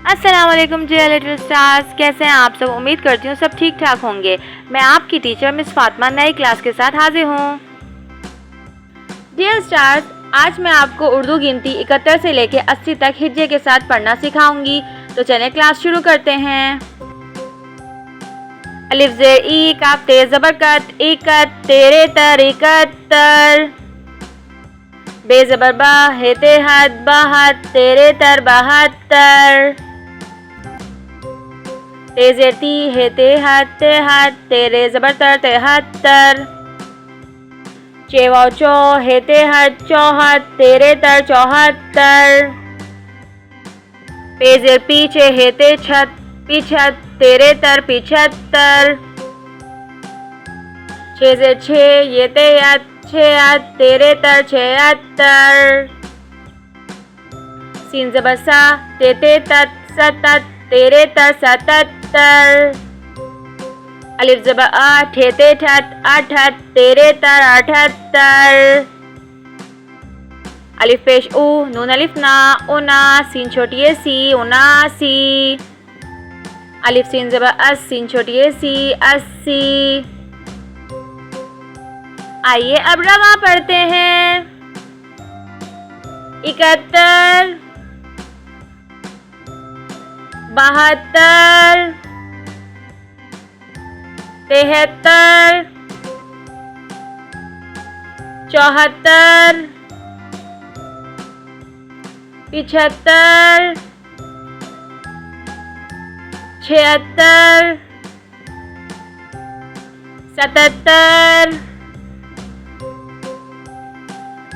अस्सलाम वालेकुम dear little stars, कैसे हैं आप सब। उम्मीद करती हूँ सब ठीक ठाक होंगे। मैं आपकी टीचर मिस फातिमा नई क्लास के साथ हाजिर हूँ। डियर स्टार्स, आज मैं आपको उर्दू गिनती 71 से लेकर 80 तक हिज्जे के साथ पढ़ना सिखाऊंगी। तो चलें क्लास शुरू करते हैं। अलिफ ज़ेर ई, काफ ते ज़बर कत, इकत, तेरे तर, इकहत्तर। बे ज़बर बा, हे ते हद, बहत, तेरे तर, बहत्तर। ते ज़ेर ती, हे ते हद, तेरे ज़बर तर, तेहत्तर। चे वाव चो, हे ते हद, चौहत, तेरे तर, चौहत्तर। पे ज़ेर पीछे, हे ते छत, पिछत, तेरे तर, पिछत्तर। छे ज़ेर छे, ये ते यत, छेयत, तेरे तर, छिहत्तर। सीन ज़बर सा, ते तत, सतत, तेरे तर, सतत्तर। अलिफ ज़बर आ, ठे ते ठत, अठत, तेरे तर, अठत्तर। अलिफ पेश उ, नून अलिफ ना, उना, सीन छोटी ए सी, उनासी। अलिफ सीन ज़बर अस, सीन छोटी ए सी, अस्सी। आइए अब रवा पढ़ते हैं। 71, 72, 73, 74, 75, 76, 77,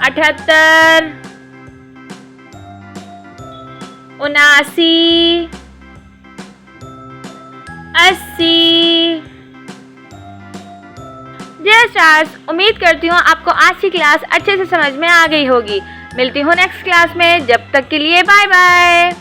78, 79, 80। डियर स्टार्स, उम्मीद करती हूँ आपको आज की क्लास अच्छे से समझ में आ गई होगी। मिलती हूँ नेक्स्ट क्लास में, जब तक के लिए बाय बाय।